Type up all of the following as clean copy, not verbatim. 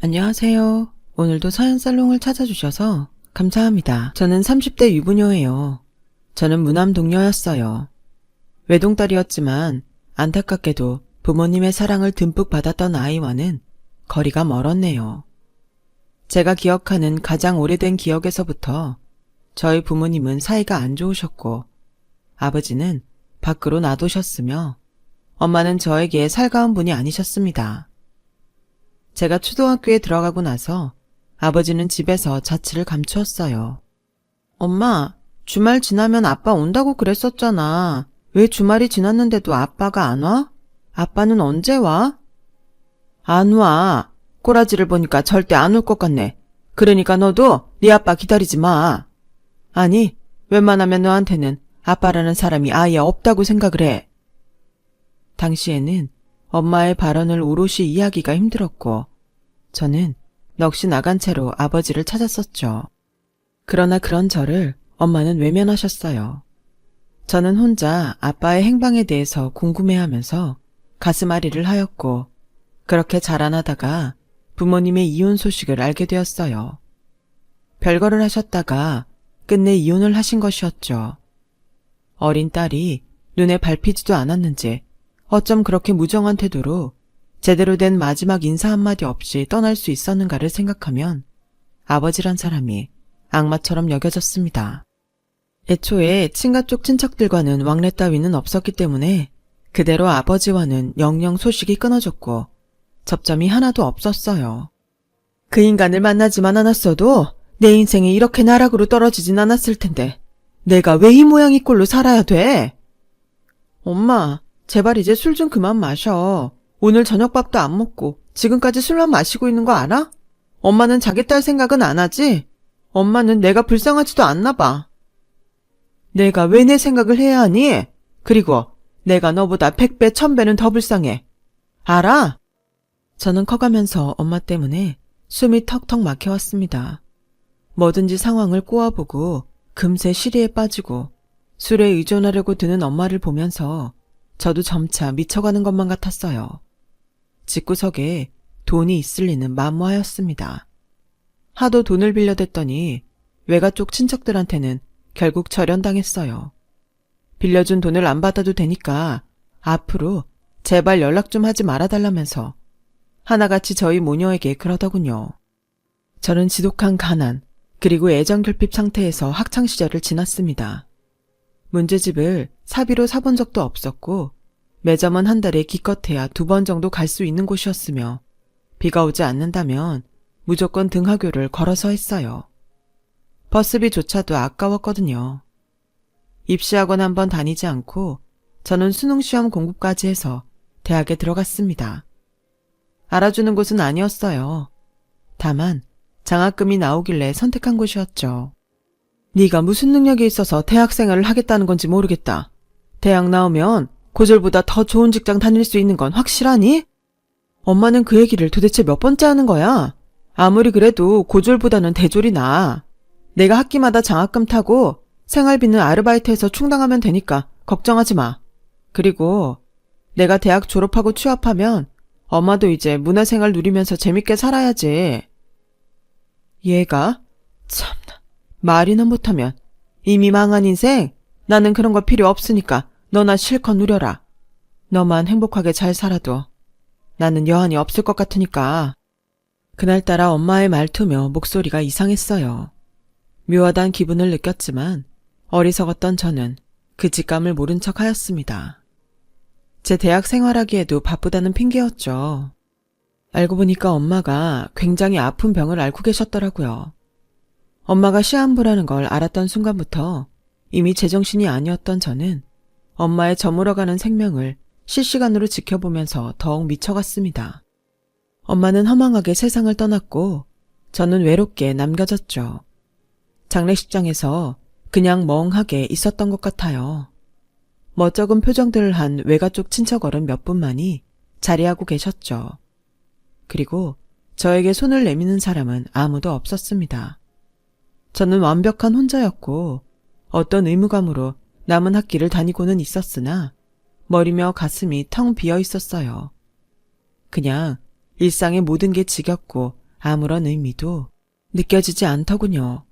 안녕하세요. 오늘도 서현살롱을 찾아주셔서 감사합니다. 저는 30대 유부녀예요. 저는 무남 동료였어요. 외동딸이었지만 안타깝게도 부모님의 사랑을 듬뿍 받았던 아이와는 거리가 멀었네요. 제가 기억하는 가장 오래된 기억에서부터 저희 부모님은 사이가 안 좋으셨고 아버지는 밖으로 놔두셨으며 엄마는 저에게 살가운 분이 아니셨습니다. 제가 초등학교에 들어가고 나서 아버지는 집에서 자취를 감추었어요. 엄마, 주말 지나면 아빠 온다고 그랬었잖아. 왜 주말이 지났는데도 아빠가 안 와? 아빠는 언제 와? 안 와. 꼬라지를 보니까 절대 안 올 것 같네. 그러니까 너도 네 아빠 기다리지 마. 아니, 웬만하면 너한테는 아빠라는 사람이 아예 없다고 생각을 해. 당시에는 엄마의 발언을 오롯이 이해하기가 힘들었고 저는 넋이 나간 채로 아버지를 찾았었죠. 그러나 그런 저를 엄마는 외면하셨어요. 저는 혼자 아빠의 행방에 대해서 궁금해하면서 가슴앓이를 하였고 그렇게 자라나다가 부모님의 이혼 소식을 알게 되었어요. 별거를 하셨다가 끝내 이혼을 하신 것이었죠. 어린 딸이 눈에 밟히지도 않았는지 어쩜 그렇게 무정한 태도로 제대로 된 마지막 인사 한마디 없이 떠날 수 있었는가를 생각하면 아버지란 사람이 악마처럼 여겨졌습니다. 애초에 친가 쪽 친척들과는 왕래 따위는 없었기 때문에 그대로 아버지와는 영영 소식이 끊어졌고 접점이 하나도 없었어요. 그 인간을 만나지만 않았어도 내 인생이 이렇게 나락으로 떨어지진 않았을 텐데 내가 왜 이 모양 이 꼴로 살아야 돼? 엄마, 제발 이제 술 좀 그만 마셔. 오늘 저녁밥도 안 먹고 지금까지 술만 마시고 있는 거 알아? 엄마는 자기 딸 생각은 안 하지? 엄마는 내가 불쌍하지도 않나 봐. 내가 왜 내 생각을 해야 하니? 그리고 내가 너보다 100배, 1000배는 더 불쌍해. 알아? 저는 커가면서 엄마 때문에 숨이 턱턱 막혀왔습니다. 뭐든지 상황을 꼬아보고 금세 시리에 빠지고 술에 의존하려고 드는 엄마를 보면서 저도 점차 미쳐가는 것만 같았어요. 집구석에 돈이 있을 리는 만무하였습니다. 하도 돈을 빌려댔더니 외가 쪽 친척들한테는 결국 절연당했어요. 빌려준 돈을 안 받아도 되니까 앞으로 제발 연락 좀 하지 말아달라면서 하나같이 저희 모녀에게 그러더군요. 저는 지독한 가난 그리고 애정결핍 상태에서 학창시절을 지났습니다. 문제집을 사비로 사본 적도 없었고 매점은 한 달에 기껏해야 2번 정도 갈 수 있는 곳이었으며 비가 오지 않는다면 무조건 등하교를 걸어서 했어요. 버스비조차도 아까웠거든요. 입시학원 한번 다니지 않고 저는 수능시험 공부까지 해서 대학에 들어갔습니다. 알아주는 곳은 아니었어요. 다만 장학금이 나오길래 선택한 곳이었죠. 네가 무슨 능력이 있어서 대학생활을 하겠다는 건지 모르겠다. 대학 나오면 고졸보다 더 좋은 직장 다닐 수 있는 건 확실하니? 엄마는 그 얘기를 도대체 몇 번째 하는 거야? 아무리 그래도 고졸보다는 대졸이 나아. 내가 학기마다 장학금 타고 생활비는 아르바이트해서 충당하면 되니까 걱정하지 마. 그리고 내가 대학 졸업하고 취업하면 엄마도 이제 문화생활 누리면서 재밌게 살아야지. 얘가? 참나. 말이나 못하면 이미 망한 인생? 나는 그런 거 필요 없으니까 너나 실컷 누려라. 너만 행복하게 잘 살아도 나는 여한이 없을 것 같으니까. 그날따라 엄마의 말투며 목소리가 이상했어요. 묘하단 기분을 느꼈지만 어리석었던 저는 그 직감을 모른 척 하였습니다. 제 대학 생활하기에도 바쁘다는 핑계였죠. 알고 보니까 엄마가 굉장히 아픈 병을 앓고 계셨더라고요. 엄마가 시한부라는 걸 알았던 순간부터 이미 제정신이 아니었던 저는 엄마의 저물어가는 생명을 실시간으로 지켜보면서 더욱 미쳐갔습니다. 엄마는 허망하게 세상을 떠났고 저는 외롭게 남겨졌죠. 장례식장에서 그냥 멍하게 있었던 것 같아요. 멋쩍은 표정들을 한 외가 쪽 친척어른 몇 분만이 자리하고 계셨죠. 그리고 저에게 손을 내미는 사람은 아무도 없었습니다. 저는 완벽한 혼자였고 어떤 의무감으로 남은 학기를 다니고는 있었으나 머리며 가슴이 텅 비어 있었어요. 그냥 일상의 모든 게 지겹고 아무런 의미도 느껴지지 않더군요.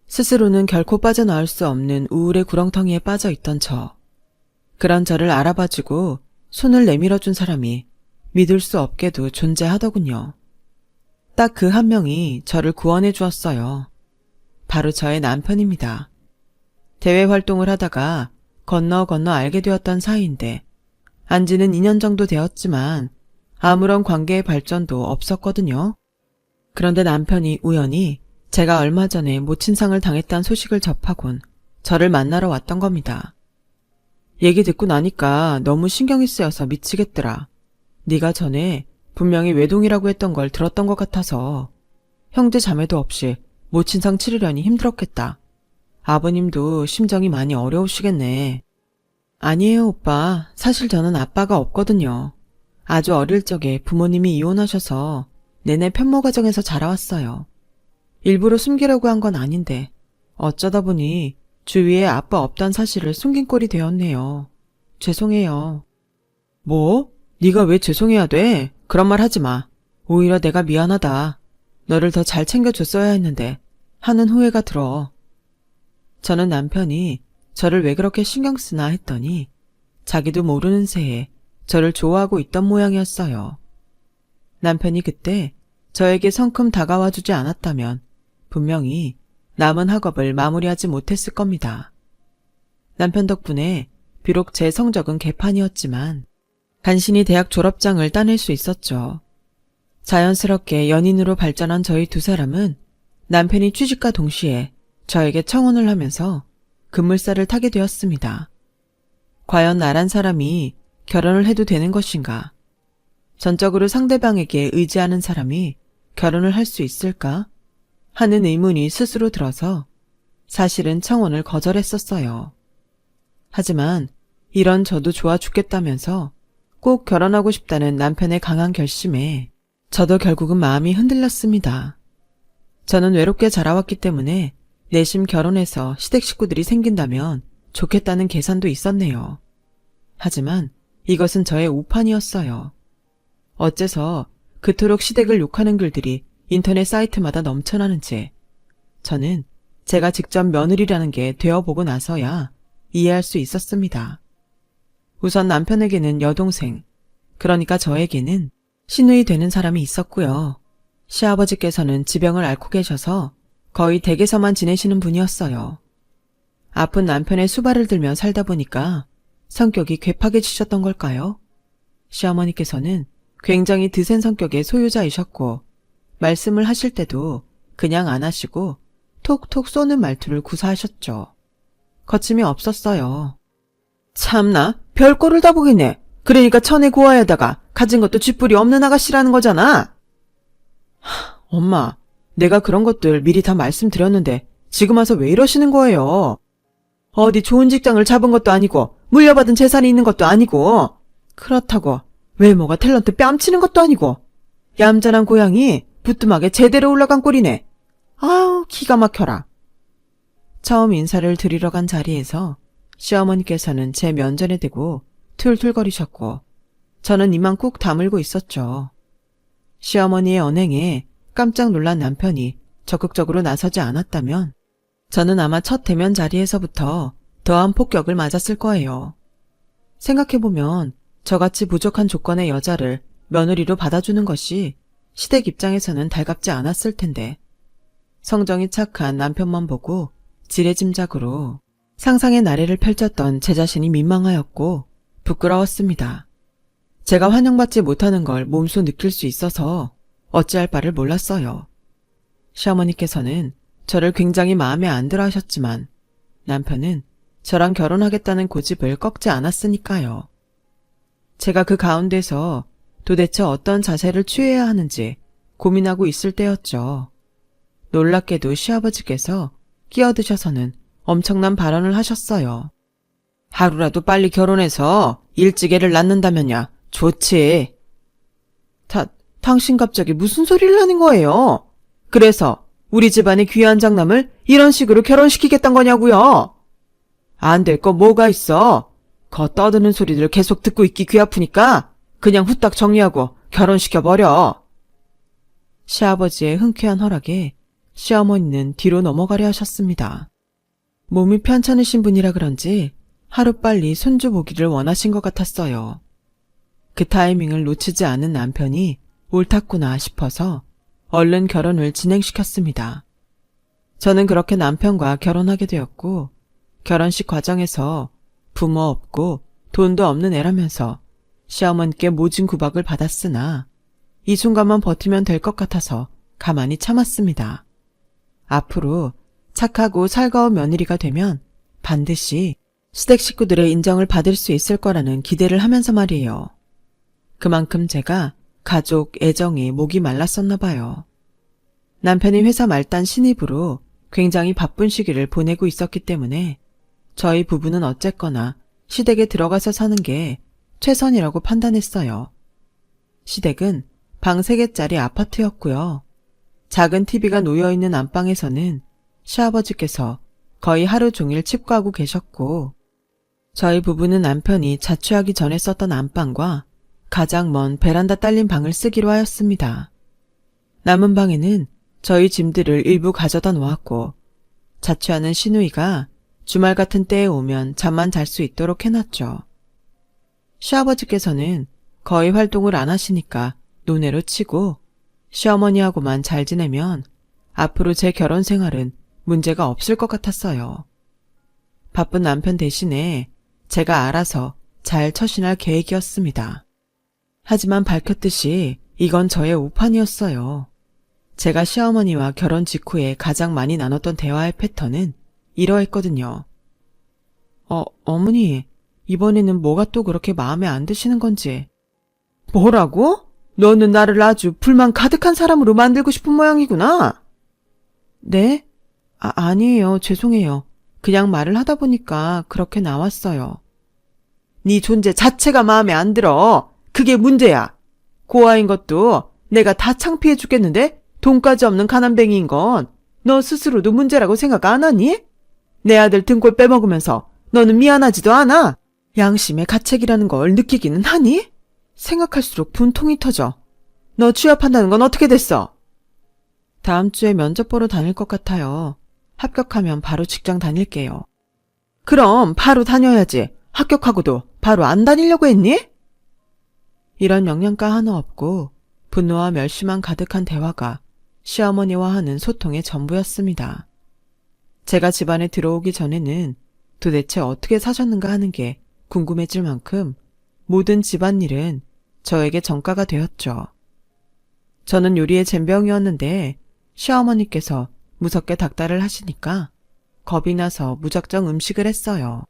스스로는 결코 빠져나올 수 없는 우울의 구렁텅이에 빠져 있던 그런 저를 알아봐주고 손을 내밀어준 사람이 믿을 수 없게도 존재하더군요. 딱 그 한 명이 저를 구원해 주었어요. 바로 저의 남편입니다. 대외 활동을 하다가 건너 알게 되었던 사이인데 안지는 2년 정도 되었지만 아무런 관계의 발전도 없었거든요. 그런데 남편이 우연히 제가 얼마 전에 모친상을 당했다는 소식을 접하곤 저를 만나러 왔던 겁니다. 얘기 듣고 나니까 너무 신경이 쓰여서 미치겠더라. 네가 전에 분명히 외동이라고 했던 걸 들었던 것 같아서 형제 자매도 없이 모친상 치르려니 힘들었겠다. 아버님도 심정이 많이 어려우시겠네. 아니에요, 오빠. 사실 저는 아빠가 없거든요. 아주 어릴 적에 부모님이 이혼하셔서 내내 편모 가정에서 자라왔어요. 일부러 숨기려고 한 건 아닌데 어쩌다 보니 주위에 아빠 없단 사실을 숨긴 꼴이 되었네요. 죄송해요. 뭐? 네가 왜 죄송해야 돼? 그런 말 하지 마. 오히려 내가 미안하다. 너를 더 잘 챙겨줬어야 했는데 하는 후회가 들어. 저는 남편이 저를 왜 그렇게 신경 쓰나 했더니 자기도 모르는 새에 저를 좋아하고 있던 모양이었어요. 남편이 그때 저에게 성큼 다가와 주지 않았다면 분명히 남은 학업을 마무리하지 못했을 겁니다. 남편 덕분에 비록 제 성적은 개판이었지만 간신히 대학 졸업장을 따낼 수 있었죠. 자연스럽게 연인으로 발전한 저희 두 사람은 남편이 취직과 동시에 저에게 청혼을 하면서 급물살을 타게 되었습니다. 과연 나란 사람이 결혼을 해도 되는 것인가? 전적으로 상대방에게 의지하는 사람이 결혼을 할 수 있을까? 하는 의문이 스스로 들어서 사실은 청혼을 거절했었어요. 하지만 이런 저도 좋아 죽겠다면서 꼭 결혼하고 싶다는 남편의 강한 결심에 저도 결국은 마음이 흔들렸습니다. 저는 외롭게 자라왔기 때문에 내심 결혼해서 시댁 식구들이 생긴다면 좋겠다는 계산도 있었네요. 하지만 이것은 저의 오판이었어요. 어째서 그토록 시댁을 욕하는 글들이 인터넷 사이트마다 넘쳐나는지 저는 제가 직접 며느리라는 게 되어보고 나서야 이해할 수 있었습니다. 우선 남편에게는 여동생, 그러니까 저에게는 시누이 되는 사람이 있었고요. 시아버지께서는 지병을 앓고 계셔서 거의 댁에서만 지내시는 분이었어요. 아픈 남편의 수발을 들며 살다 보니까 성격이 괴팍해지셨던 걸까요? 시어머니께서는 굉장히 드센 성격의 소유자이셨고 말씀을 하실 때도 그냥 안 하시고 톡톡 쏘는 말투를 구사하셨죠. 거침이 없었어요. 참나, 별꼴을 다 보겠네. 그러니까 천에 고아에다가 가진 것도 쥐뿔이 없는 아가씨라는 거잖아. 엄마, 내가 그런 것들 미리 다 말씀드렸는데 지금 와서 왜 이러시는 거예요? 어디 좋은 직장을 잡은 것도 아니고 물려받은 재산이 있는 것도 아니고 그렇다고 외모가 탤런트 뺨치는 것도 아니고 얌전한 고양이 부뚜막에 제대로 올라간 꼴이네. 아우, 기가 막혀라. 처음 인사를 드리러 간 자리에서 시어머니께서는 제 면전에 대고 툴툴거리셨고 저는 이만 꾹 다물고 있었죠. 시어머니의 언행에 깜짝 놀란 남편이 적극적으로 나서지 않았다면 저는 아마 첫 대면 자리에서부터 더한 폭격을 맞았을 거예요. 생각해보면 저같이 부족한 조건의 여자를 며느리로 받아주는 것이 시댁 입장에서는 달갑지 않았을 텐데 성정이 착한 남편만 보고 지레짐작으로 상상의 나래를 펼쳤던 제 자신이 민망하였고 부끄러웠습니다. 제가 환영받지 못하는 걸 몸소 느낄 수 있어서 어찌할 바를 몰랐어요. 시어머니께서는 저를 굉장히 마음에 안 들어 하셨지만 남편은 저랑 결혼하겠다는 고집을 꺾지 않았으니까요. 제가 그 가운데서 도대체 어떤 자세를 취해야 하는지 고민하고 있을 때였죠. 놀랍게도 시아버지께서 끼어드셔서는 엄청난 발언을 하셨어요. 하루라도 빨리 결혼해서 일찍 애를 낳는다면야 좋지. 당신 갑자기 무슨 소리를 하는 거예요? 그래서 우리 집안의 귀한 장남을 이런 식으로 결혼시키겠단 거냐고요? 안 될 거 뭐가 있어? 거 떠드는 소리들 계속 듣고 있기 귀 아프니까 그냥 후딱 정리하고 결혼시켜버려. 시아버지의 흔쾌한 허락에 시어머니는 뒤로 넘어가려 하셨습니다. 몸이 편찮으신 분이라 그런지 하루빨리 손주 보기를 원하신 것 같았어요. 그 타이밍을 놓치지 않은 남편이 옳았구나 싶어서 얼른 결혼을 진행시켰습니다. 저는 그렇게 남편과 결혼하게 되었고 결혼식 과정에서 부모 없고 돈도 없는 애라면서 시어머니께 모진 구박을 받았으나 이 순간만 버티면 될 것 같아서 가만히 참았습니다. 앞으로 착하고 살가운 며느리가 되면 반드시 시댁 식구들의 인정을 받을 수 있을 거라는 기대를 하면서 말이에요. 그만큼 제가 가족 애정에 목이 말랐었나 봐요. 남편이 회사 말단 신입으로 굉장히 바쁜 시기를 보내고 있었기 때문에 저희 부부는 어쨌거나 시댁에 들어가서 사는 게 최선이라고 판단했어요. 시댁은 방 3개짜리 아파트였고요. 작은 TV가 놓여있는 안방에서는 시아버지께서 거의 하루 종일 칩거하고 계셨고 저희 부부는 남편이 자취하기 전에 썼던 안방과 가장 먼 베란다 딸린 방을 쓰기로 하였습니다. 남은 방에는 저희 짐들을 일부 가져다 놓았고 자취하는 시누이가 주말 같은 때에 오면 잠만 잘 수 있도록 해놨죠. 시아버지께서는 거의 활동을 안 하시니까 논외로 치고 시어머니하고만 잘 지내면 앞으로 제 결혼 생활은 문제가 없을 것 같았어요. 바쁜 남편 대신에 제가 알아서 잘 처신할 계획이었습니다. 하지만 밝혔듯이 이건 저의 오판이었어요. 제가 시어머니와 결혼 직후에 가장 많이 나눴던 대화의 패턴은 이러했거든요. 어머니, 이번에는 뭐가 또 그렇게 마음에 안 드시는 건지. 뭐라고? 너는 나를 아주 불만 가득한 사람으로 만들고 싶은 모양이구나. 네? 아니에요. 죄송해요. 그냥 말을 하다 보니까 그렇게 나왔어요. 네 존재 자체가 마음에 안 들어. 그게 문제야. 고아인 것도 내가 다 창피해 죽겠는데 돈까지 없는 가난뱅이인 건 너 스스로도 문제라고 생각 안 하니? 내 아들 등골 빼먹으면서 너는 미안하지도 않아? 양심의 가책이라는 걸 느끼기는 하니? 생각할수록 분통이 터져. 너 취업한다는 건 어떻게 됐어? 다음 주에 면접 보러 다닐 것 같아요. 합격하면 바로 직장 다닐게요. 그럼 바로 다녀야지. 합격하고도 바로 안 다니려고 했니? 이런 영양가 하나 없고 분노와 멸시만 가득한 대화가 시어머니와 하는 소통의 전부였습니다. 제가 집안에 들어오기 전에는 도대체 어떻게 사셨는가 하는 게 궁금해질 만큼 모든 집안일은 저에게 전가가 되었죠. 저는 요리의 젬병이었는데 시어머니께서 무섭게 닥달을 하시니까 겁이 나서 무작정 음식을 했어요.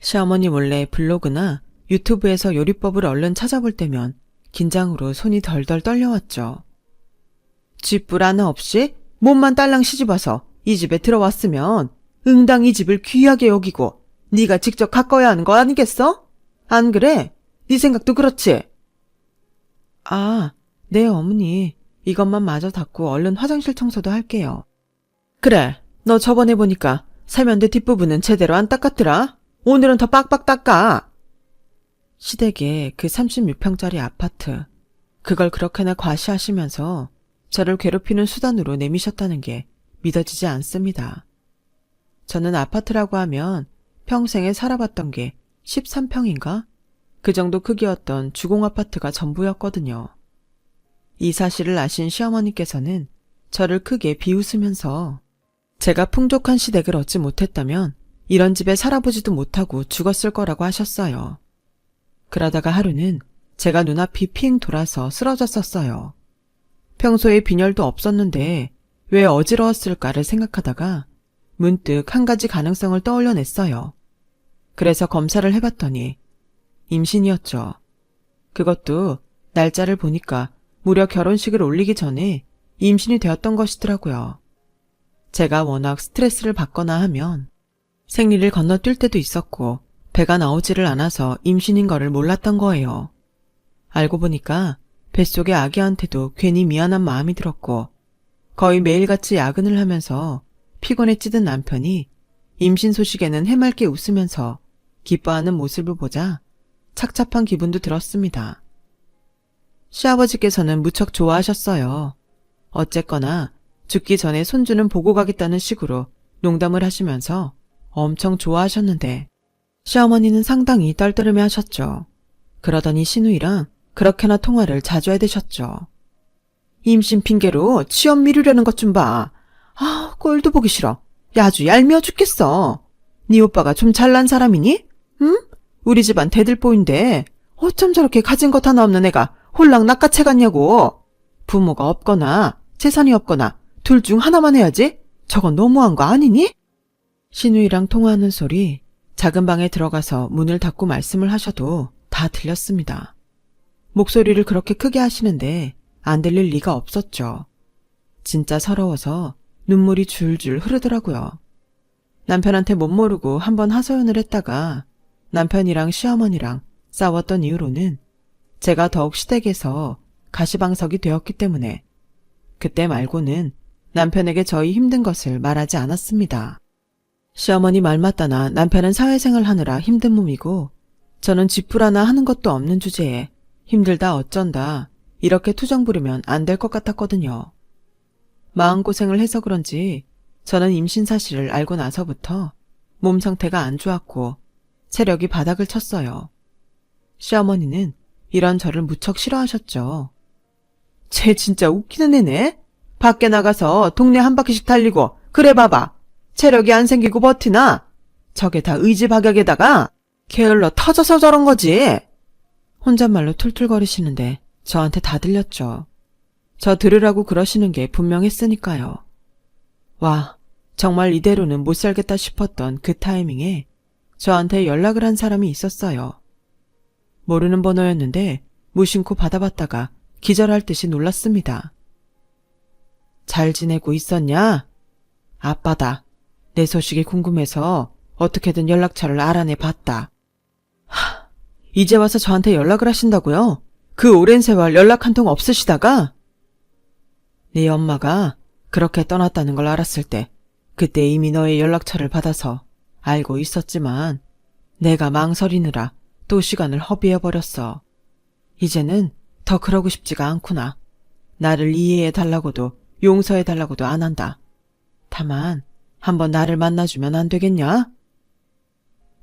시어머니 몰래 블로그나 유튜브에서 요리법을 얼른 찾아볼 때면 긴장으로 손이 덜덜 떨려왔죠. 쥐뿔 하나 없이 몸만 딸랑 시집와서 이 집에 들어왔으면 응당 이 집을 귀하게 여기고 네가 직접 가꿔야 하는 거 아니겠어? 안 그래? 네 생각도 그렇지? 네 어머니. 이것만 마저 닦고 얼른 화장실 청소도 할게요. 그래, 너 저번에 보니까 세면대 뒷부분은 제대로 안 닦았더라. 오늘은 더 빡빡 닦아. 시댁에 그 36평짜리 아파트, 그걸 그렇게나 과시하시면서 저를 괴롭히는 수단으로 내미셨다는 게 믿어지지 않습니다. 저는 아파트라고 하면 평생에 살아봤던 게 13평인가? 그 정도 크기였던 주공아파트가 전부였거든요. 이 사실을 아신 시어머니께서는 저를 크게 비웃으면서 제가 풍족한 시댁을 얻지 못했다면 이런 집에 살아보지도 못하고 죽었을 거라고 하셨어요. 그러다가 하루는 제가 눈앞이 핑 돌아서 쓰러졌었어요. 평소에 빈혈도 없었는데 왜 어지러웠을까를 생각하다가 문득 한 가지 가능성을 떠올려냈어요. 그래서 검사를 해봤더니 임신이었죠. 그것도 날짜를 보니까 무려 결혼식을 올리기 전에 임신이 되었던 것이더라고요. 제가 워낙 스트레스를 받거나 하면 생리를 건너뛸 때도 있었고 배가 나오지를 않아서 임신인 거를 몰랐던 거예요. 알고 보니까 뱃속의 아기한테도 괜히 미안한 마음이 들었고 거의 매일같이 야근을 하면서 피곤에 찌든 남편이 임신 소식에는 해맑게 웃으면서 기뻐하는 모습을 보자 착잡한 기분도 들었습니다. 시아버지께서는 무척 좋아하셨어요. 어쨌거나 죽기 전에 손주는 보고 가겠다는 식으로 농담을 하시면서 엄청 좋아하셨는데 시어머니는 상당히 떨떠름해 하셨죠. 그러더니 신우이랑 그렇게나 통화를 자주 해대셨죠. 임신 핑계로 취업 미루려는 것 좀 봐. 아, 꼴도 보기 싫어. 야, 아주 얄미워 죽겠어. 네 오빠가 좀 잘난 사람이니? 응? 우리 집안 대들보인데 어쩜 저렇게 가진 것 하나 없는 애가 홀랑 낚아채 갔냐고. 부모가 없거나 재산이 없거나 둘 중 하나만 해야지. 저건 너무한 거 아니니? 신우이랑 통화하는 소리 작은 방에 들어가서 문을 닫고 말씀을 하셔도 다 들렸습니다. 목소리를 그렇게 크게 하시는데 안 들릴 리가 없었죠. 진짜 서러워서 눈물이 줄줄 흐르더라고요. 남편한테 못 모르고 한번 하소연을 했다가 남편이랑 시어머니랑 싸웠던 이후로는 제가 더욱 시댁에서 가시방석이 되었기 때문에 그때 말고는 남편에게 저희 힘든 것을 말하지 않았습니다. 시어머니 말 맞다나 남편은 사회생활 하느라 힘든 몸이고 저는 집불 하나 하는 것도 없는 주제에 힘들다 어쩐다 이렇게 투정 부리면 안 될 것 같았거든요. 마음고생을 해서 그런지 저는 임신 사실을 알고 나서부터 몸 상태가 안 좋았고 체력이 바닥을 쳤어요. 시어머니는 이런 저를 무척 싫어하셨죠. 쟤 진짜 웃기는 애네? 밖에 나가서 동네 한 바퀴씩 달리고 그래 봐봐. 체력이 안 생기고 버티나? 저게 다 의지박약에다가 게을러 터져서 저런 거지. 혼잣말로 툴툴거리시는데 저한테 다 들렸죠. 저 들으라고 그러시는 게 분명했으니까요. 와, 정말 이대로는 못 살겠다 싶었던 그 타이밍에 저한테 연락을 한 사람이 있었어요. 모르는 번호였는데 무심코 받아봤다가 기절할 듯이 놀랐습니다. 잘 지내고 있었냐? 아빠다. 내 소식이 궁금해서 어떻게든 연락처를 알아내 봤다. 이제 와서 저한테 연락을 하신다고요? 그 오랜 세월 연락 한 통 없으시다가? 네 엄마가 그렇게 떠났다는 걸 알았을 때 그때 이미 너의 연락처를 받아서 알고 있었지만 내가 망설이느라 또 시간을 허비해버렸어. 이제는 더 그러고 싶지가 않구나. 나를 이해해달라고도 용서해달라고도 안 한다. 다만 한번 나를 만나주면 안 되겠냐?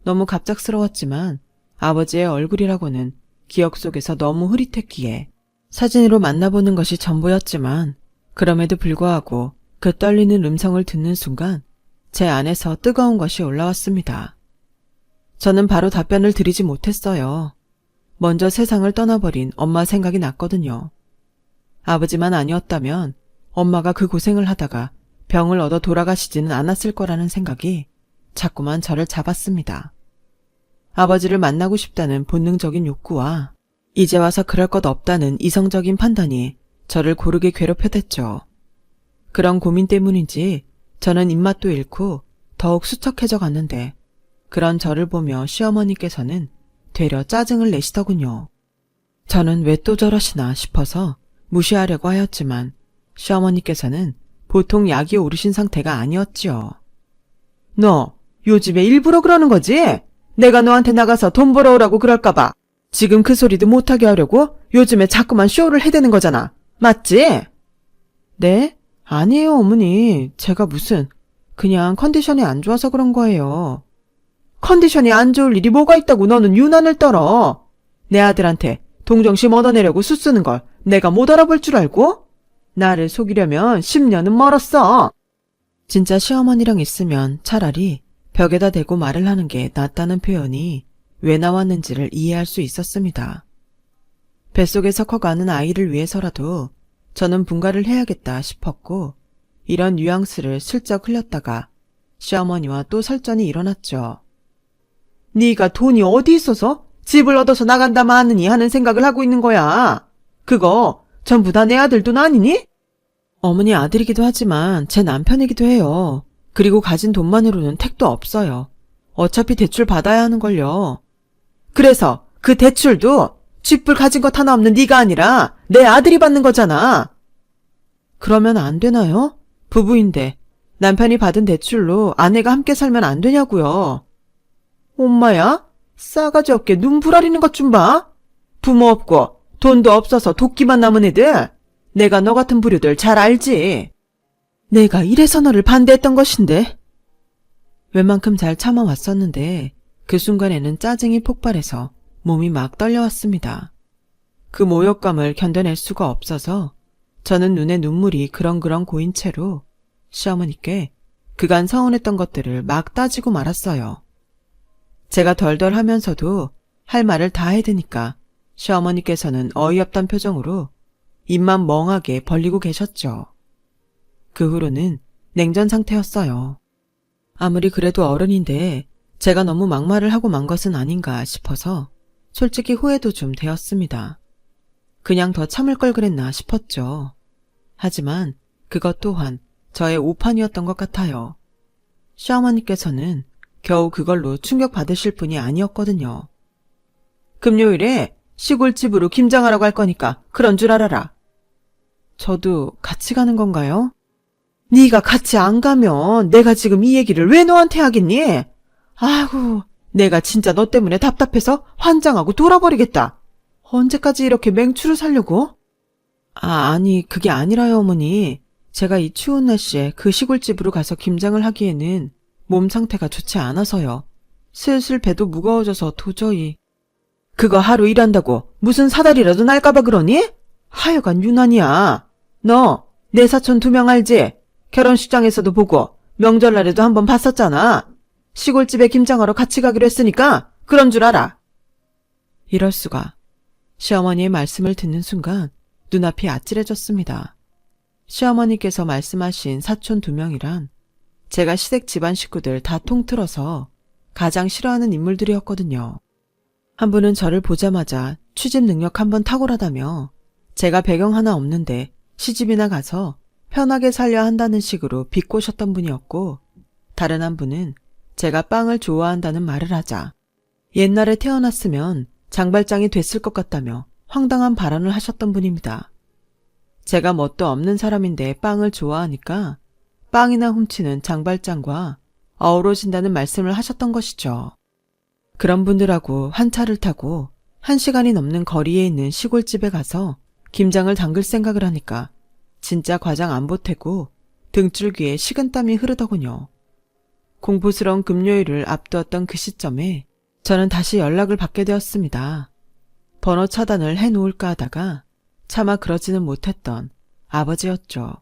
너무 갑작스러웠지만 아버지의 얼굴이라고는 기억 속에서 너무 흐릿했기에 사진으로 만나보는 것이 전부였지만 그럼에도 불구하고 그 떨리는 음성을 듣는 순간 제 안에서 뜨거운 것이 올라왔습니다. 저는 바로 답변을 드리지 못했어요. 먼저 세상을 떠나버린 엄마 생각이 났거든요. 아버지만 아니었다면 엄마가 그 고생을 하다가 병을 얻어 돌아가시지는 않았을 거라는 생각이 자꾸만 저를 잡았습니다. 아버지를 만나고 싶다는 본능적인 욕구와 이제 와서 그럴 것 없다는 이성적인 판단이 저를 고르게 괴롭혀댔죠. 그런 고민 때문인지 저는 입맛도 잃고 더욱 수척해져 갔는데 그런 저를 보며 시어머니께서는 되려 짜증을 내시더군요. 저는 왜 또 저러시나 싶어서 무시하려고 하였지만 시어머니께서는 보통 약이 오르신 상태가 아니었지요. 너 요즘에 일부러 그러는 거지? 내가 너한테 나가서 돈 벌어오라고 그럴까봐 지금 그 소리도 못하게 하려고 요즘에 자꾸만 쇼를 해대는 거잖아. 맞지? 네? 아니에요, 어머니. 제가 무슨 그냥 컨디션이 안 좋아서 그런 거예요. 컨디션이 안 좋을 일이 뭐가 있다고 너는 유난을 떨어. 내 아들한테 동정심 얻어내려고 수쓰는 걸 내가 못 알아볼 줄 알고? 나를 속이려면 10년은 멀었어. 진짜 시어머니랑 있으면 차라리 벽에다 대고 말을 하는 게 낫다는 표현이 왜 나왔는지를 이해할 수 있었습니다. 뱃속에서 커가는 아이를 위해서라도 저는 분가를 해야겠다 싶었고 이런 뉘앙스를 슬쩍 흘렸다가 시어머니와 또 설전이 일어났죠. 네가 돈이 어디 있어서 집을 얻어서 나간다 마느니 하는 생각을 하고 있는 거야. 그거 전부 다 내 아들 돈 아니니? 어머니 아들이기도 하지만 제 남편이기도 해요. 그리고 가진 돈만으로는 택도 없어요. 어차피 대출 받아야 하는걸요. 그래서 그 대출도 쥐뿔 가진 것 하나 없는 네가 아니라 내 아들이 받는 거잖아. 그러면 안 되나요? 부부인데 남편이 받은 대출로 아내가 함께 살면 안 되냐고요. 엄마야, 싸가지 없게 눈 부라리는 것 좀 봐. 부모 없고 돈도 없어서 도끼만 남은 애들. 내가 너 같은 부류들 잘 알지. 내가 이래서 너를 반대했던 것인데. 웬만큼 잘 참아왔었는데 그 순간에는 짜증이 폭발해서 몸이 막 떨려왔습니다. 그 모욕감을 견뎌낼 수가 없어서 저는 눈에 눈물이 그렁그렁 고인 채로 시어머니께 그간 서운했던 것들을 막 따지고 말았어요. 제가 덜덜 하면서도 할 말을 다 해대니까 시어머니께서는 어이없던 표정으로 입만 멍하게 벌리고 계셨죠. 그 후로는 냉전 상태였어요. 아무리 그래도 어른인데 제가 너무 막말을 하고 만 것은 아닌가 싶어서 솔직히 후회도 좀 되었습니다. 그냥 더 참을 걸 그랬나 싶었죠. 하지만 그것 또한 저의 오판이었던 것 같아요. 시어머니께서는 겨우 그걸로 충격받으실 분이 아니었거든요. 금요일에 시골집으로 김장하러 갈 거니까 그런 줄 알아라. 저도 같이 가는 건가요? 네가 같이 안 가면 내가 지금 이 얘기를 왜 너한테 하겠니? 아이고, 내가 진짜 너 때문에 답답해서 환장하고 돌아버리겠다. 언제까지 이렇게 맹추를 살려고? 아니 그게 아니라요 어머니. 제가 이 추운 날씨에 그 시골집으로 가서 김장을 하기에는 몸 상태가 좋지 않아서요. 슬슬 배도 무거워져서 도저히. 그거 하루 일한다고 무슨 사다리라도 날까봐 그러니? 하여간 유난이야. 너 내 사촌 2명 알지? 결혼식장에서도 보고 명절날에도 한번 봤었잖아. 시골집에 김장하러 같이 가기로 했으니까 그런 줄 알아. 이럴 수가. 시어머니의 말씀을 듣는 순간 눈앞이 아찔해졌습니다. 시어머니께서 말씀하신 사촌 2명이란 제가 시댁 집안 식구들 다 통틀어서 가장 싫어하는 인물들이었거든요. 한 분은 저를 보자마자 취집 능력 한번 탁월하다며 제가 배경 하나 없는데 시집이나 가서 편하게 살려 한다는 식으로 비꼬셨던 분이었고, 다른 한 분은 제가 빵을 좋아한다는 말을 하자 옛날에 태어났으면 장발장이 됐을 것 같다며 황당한 발언을 하셨던 분입니다. 제가 뭣도 없는 사람인데 빵을 좋아하니까 빵이나 훔치는 장발장과 어우러진다는 말씀을 하셨던 것이죠. 그런 분들하고 한 차를 타고 1시간이 넘는 거리에 있는 시골집에 가서 김장을 담글 생각을 하니까 진짜 과장 안 보태고 등줄기에 식은땀이 흐르더군요. 공포스러운 금요일을 앞두었던 그 시점에 저는 다시 연락을 받게 되었습니다. 번호 차단을 해놓을까 하다가 차마 그러지는 못했던 아버지였죠.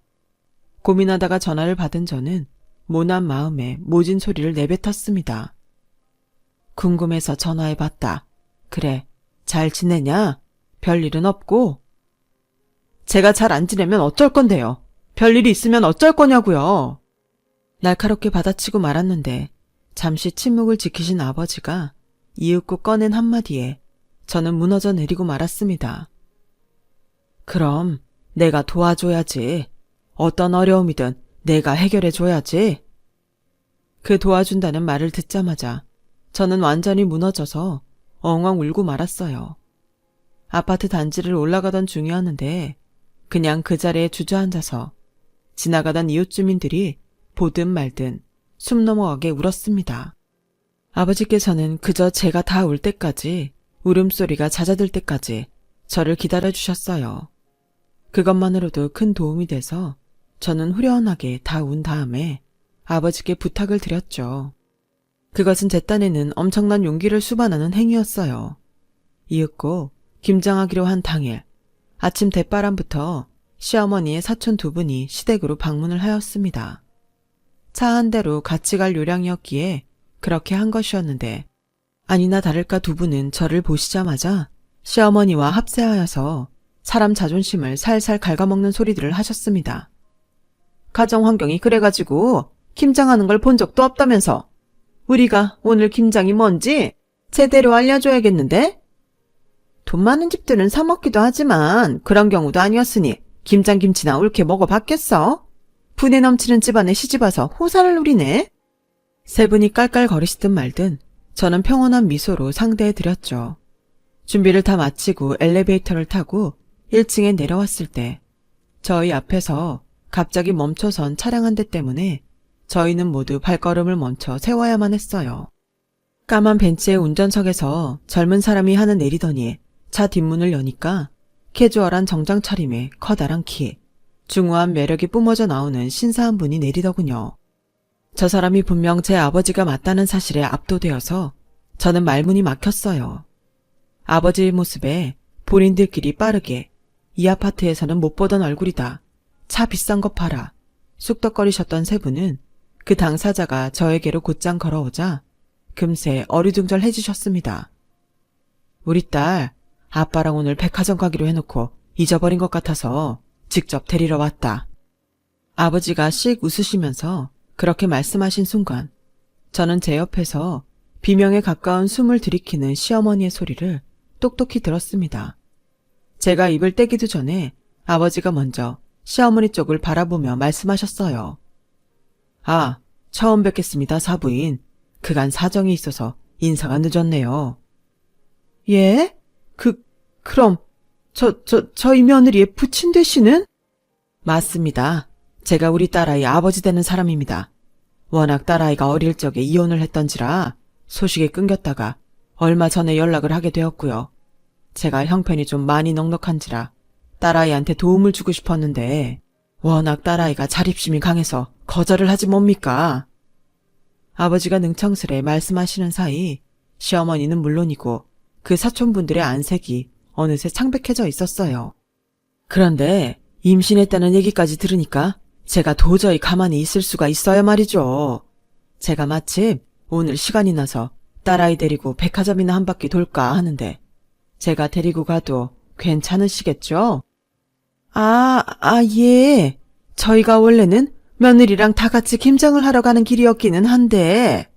고민하다가 전화를 받은 저는 모난 마음에 모진 소리를 내뱉었습니다. 궁금해서 전화해봤다. 그래, 잘 지내냐? 별일은 없고? 제가 잘 안 지내면 어쩔 건데요. 별일이 있으면 어쩔 거냐고요. 날카롭게 받아치고 말았는데 잠시 침묵을 지키신 아버지가 이윽고 꺼낸 한마디에 저는 무너져 내리고 말았습니다. 그럼 내가 도와줘야지. 어떤 어려움이든 내가 해결해줘야지. 그 도와준다는 말을 듣자마자 저는 완전히 무너져서 엉엉 울고 말았어요. 아파트 단지를 올라가던 중이었는데 그냥 그 자리에 주저앉아서 지나가던 이웃 주민들이 보든 말든 숨 넘어가게 울었습니다. 아버지께서는 그저 제가 다 울 때까지, 울음소리가 잦아들 때까지 저를 기다려주셨어요. 그것만으로도 큰 도움이 돼서 저는 후련하게 다 운 다음에 아버지께 부탁을 드렸죠. 그것은 제 딴에는 엄청난 용기를 수반하는 행위였어요. 이윽고 김장하기로 한 당일 아침 대바람부터 시어머니의 사촌 2분이 시댁으로 방문을 하였습니다. 차 한 대로 같이 갈 요량이었기에 그렇게 한 것이었는데, 아니나 다를까 2분은 저를 보시자마자 시어머니와 합세하여서 사람 자존심을 살살 갉아먹는 소리들을 하셨습니다. 가정 환경이 그래가지고 김장하는 걸 본 적도 없다면서 우리가 오늘 김장이 뭔지 제대로 알려줘야겠는데? 돈 많은 집들은 사 먹기도 하지만 그런 경우도 아니었으니 김장김치나 옳게 먹어봤겠어? 분에 넘치는 집안에 시집와서 호사를 누리네? 세 분이 깔깔거리시든 말든 저는 평온한 미소로 상대해드렸죠. 준비를 다 마치고 엘리베이터를 타고 1층에 내려왔을 때 저희 앞에서 갑자기 멈춰선 차량 한 대 때문에 저희는 모두 발걸음을 멈춰 세워야만 했어요. 까만 벤츠의 운전석에서 젊은 사람이 하는 내리더니 차 뒷문을 여니까 캐주얼한 정장 차림에 커다란 키, 중후한 매력이 뿜어져 나오는 신사한 분이 내리더군요. 저 사람이 분명 제 아버지가 맞다는 사실에 압도되어서 저는 말문이 막혔어요. 아버지의 모습에 본인들끼리 빠르게 이 아파트에서는 못 보던 얼굴이다. 차 비싼 거 팔아. 쑥덕거리셨던 세 분은 그 당사자가 저에게로 곧장 걸어오자 금세 어리둥절해지셨습니다. 우리 딸, 아빠랑 오늘 백화점 가기로 해놓고 잊어버린 것 같아서 직접 데리러 왔다. 아버지가 씩 웃으시면서 그렇게 말씀하신 순간 저는 제 옆에서 비명에 가까운 숨을 들이키는 시어머니의 소리를 똑똑히 들었습니다. 제가 입을 떼기도 전에 아버지가 먼저 시어머니 쪽을 바라보며 말씀하셨어요. 아, 처음 뵙겠습니다, 사부인. 그간 사정이 있어서 인사가 늦었네요. 예? 그럼 저희 며느리의 부친 되시는? 맞습니다. 제가 우리 딸아이 아버지 되는 사람입니다. 워낙 딸아이가 어릴 적에 이혼을 했던지라 소식이 끊겼다가 얼마 전에 연락을 하게 되었고요. 제가 형편이 좀 많이 넉넉한지라 딸아이한테 도움을 주고 싶었는데 워낙 딸아이가 자립심이 강해서 거절을 하지 뭡니까? 아버지가 능청스레 말씀하시는 사이 시어머니는 물론이고 그 사촌분들의 안색이 어느새 창백해져 있었어요. 그런데 임신했다는 얘기까지 들으니까 제가 도저히 가만히 있을 수가 있어야 말이죠. 제가 마침 오늘 시간이 나서 딸아이 데리고 백화점이나 한 바퀴 돌까 하는데 제가 데리고 가도 괜찮으시겠죠? 예. 저희가 원래는 며느리랑 다 같이 김장을 하러 가는 길이었기는 한데.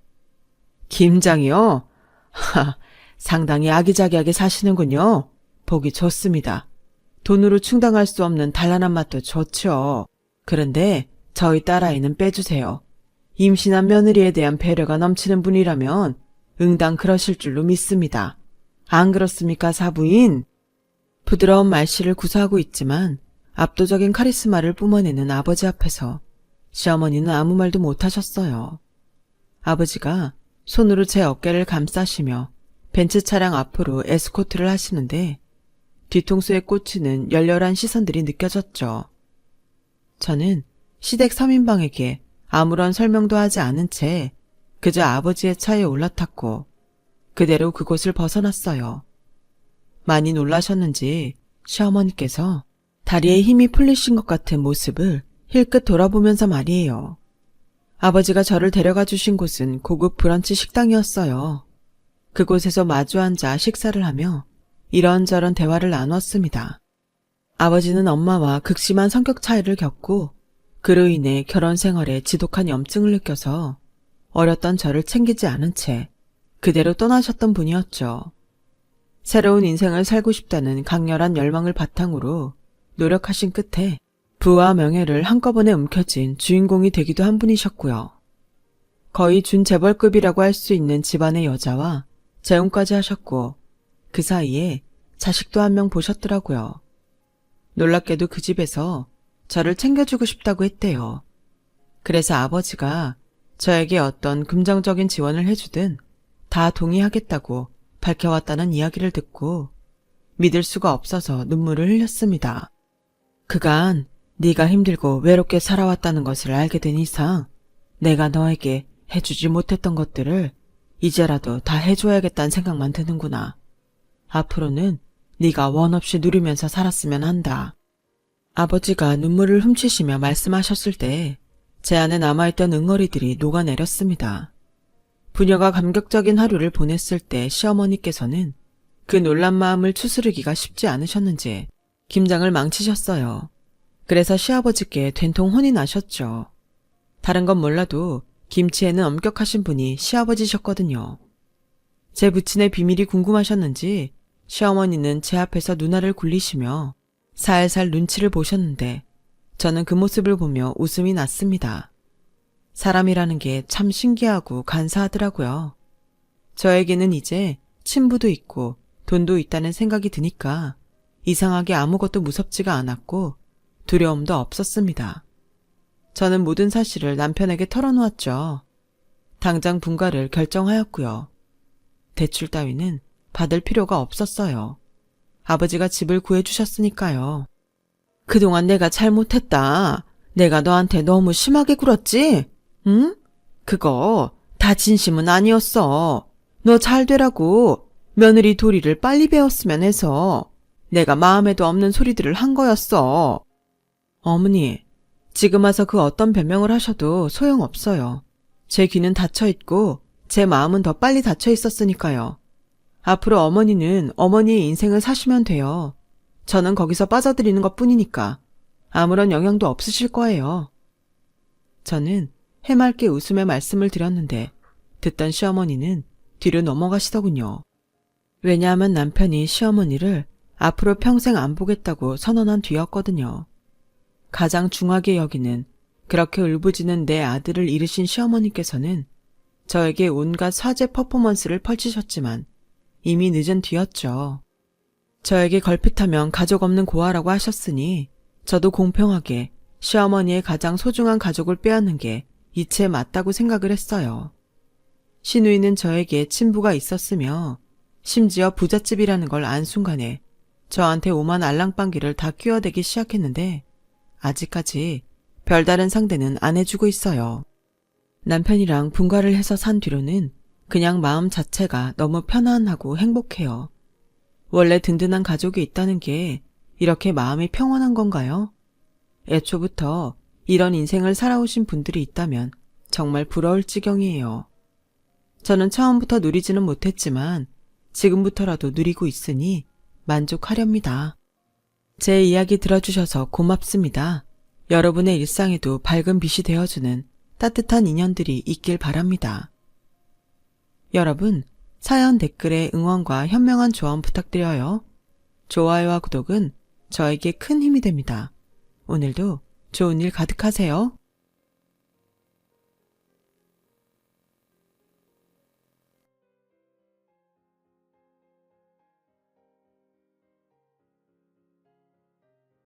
김장이요? 상당히 아기자기하게 사시는군요. 보기 좋습니다. 돈으로 충당할 수 없는 단란한 맛도 좋죠. 그런데 저희 딸아이는 빼주세요. 임신한 며느리에 대한 배려가 넘치는 분이라면 응당 그러실 줄로 믿습니다. 안 그렇습니까, 사부인? 부드러운 말씨를 구사하고 있지만 압도적인 카리스마를 뿜어내는 아버지 앞에서 시어머니는 아무 말도 못하셨어요. 아버지가 손으로 제 어깨를 감싸시며 벤츠 차량 앞으로 에스코트를 하시는데 뒤통수에 꽂히는 열렬한 시선들이 느껴졌죠. 저는 시댁 서민방에게 아무런 설명도 하지 않은 채 그저 아버지의 차에 올라탔고 그대로 그곳을 벗어났어요. 많이 놀라셨는지 시어머니께서 다리에 힘이 풀리신 것 같은 모습을 힐끗 돌아보면서 말이에요. 아버지가 저를 데려가 주신 곳은 고급 브런치 식당이었어요. 그곳에서 마주 앉아 식사를 하며 이런저런 대화를 나눴습니다. 아버지는 엄마와 극심한 성격 차이를 겪고 그로 인해 결혼 생활에 지독한 염증을 느껴서 어렸던 저를 챙기지 않은 채 그대로 떠나셨던 분이었죠. 새로운 인생을 살고 싶다는 강렬한 열망을 바탕으로 노력하신 끝에 부와 명예를 한꺼번에 움켜쥔 주인공이 되기도 한 분이셨고요. 거의 준재벌급이라고 할 수 있는 집안의 여자와 재혼까지 하셨고 그 사이에 자식도 한 명 보셨더라고요. 놀랍게도 그 집에서 저를 챙겨주고 싶다고 했대요. 그래서 아버지가 저에게 어떤 금전적인 지원을 해주든 다 동의하겠다고 밝혀왔다는 이야기를 듣고 믿을 수가 없어서 눈물을 흘렸습니다. 그간 네가 힘들고 외롭게 살아왔다는 것을 알게 된 이상 내가 너에게 해주지 못했던 것들을 이제라도 다 해줘야겠다는 생각만 드는구나. 앞으로는 네가 원 없이 누리면서 살았으면 한다. 아버지가 눈물을 훔치시며 말씀하셨을 때 제 안에 남아있던 응어리들이 녹아내렸습니다. 부녀가 감격적인 하루를 보냈을 때 시어머니께서는 그 놀란 마음을 추스르기가 쉽지 않으셨는지 김장을 망치셨어요. 그래서 시아버지께 된통 혼이 나셨죠. 다른 건 몰라도 김치에는 엄격하신 분이 시아버지셨거든요. 제 부친의 비밀이 궁금하셨는지 시어머니는 제 앞에서 누나를 굴리시며 살살 눈치를 보셨는데 저는 그 모습을 보며 웃음이 났습니다. 사람이라는 게 참 신기하고 간사하더라고요. 저에게는 이제 친부도 있고 돈도 있다는 생각이 드니까 이상하게 아무것도 무섭지가 않았고 두려움도 없었습니다. 저는 모든 사실을 남편에게 털어놓았죠. 당장 분가를 결정하였고요. 대출 따위는 받을 필요가 없었어요. 아버지가 집을 구해주셨으니까요. 그동안 내가 잘못했다. 내가 너한테 너무 심하게 굴었지? 응? 그거 다 진심은 아니었어. 너 잘 되라고 며느리 도리를 빨리 배웠으면 해서 내가 마음에도 없는 소리들을 한 거였어. 어머니, 지금 와서 그 어떤 변명을 하셔도 소용없어요. 제 귀는 닫혀 있고 제 마음은 더 빨리 닫혀 있었으니까요. 앞으로 어머니는 어머니의 인생을 사시면 돼요. 저는 거기서 빠져들이는 것뿐이니까 아무런 영향도 없으실 거예요. 저는 해맑게 웃으며 말씀을 드렸는데 듣던 시어머니는 뒤로 넘어가시더군요. 왜냐하면 남편이 시어머니를 앞으로 평생 안 보겠다고 선언한 뒤였거든요. 가장 중하게 여기는 그렇게 울부짖는 내 아들을 잃으신 시어머니께서는 저에게 온갖 사죄 퍼포먼스를 펼치셨지만 이미 늦은 뒤였죠. 저에게 걸핏하면 가족 없는 고아라고 하셨으니 저도 공평하게 시어머니의 가장 소중한 가족을 빼앗는 게 이치에 맞다고 생각을 했어요. 시누이는 저에게 친부가 있었으며 심지어 부잣집이라는 걸 안 순간에 저한테 오만 알랑방귀를 다 끼워대기 시작했는데 아직까지 별다른 상대는 안 해주고 있어요. 남편이랑 분가를 해서 산 뒤로는 그냥 마음 자체가 너무 편안하고 행복해요. 원래 든든한 가족이 있다는 게 이렇게 마음이 평온한 건가요? 애초부터 이런 인생을 살아오신 분들이 있다면 정말 부러울 지경이에요. 저는 처음부터 누리지는 못했지만 지금부터라도 누리고 있으니 만족하렵니다. 제 이야기 들어주셔서 고맙습니다. 여러분의 일상에도 밝은 빛이 되어주는 따뜻한 인연들이 있길 바랍니다. 여러분, 사연 댓글에 응원과 현명한 조언 부탁드려요. 좋아요와 구독은 저에게 큰 힘이 됩니다. 오늘도 좋은 일 가득하세요.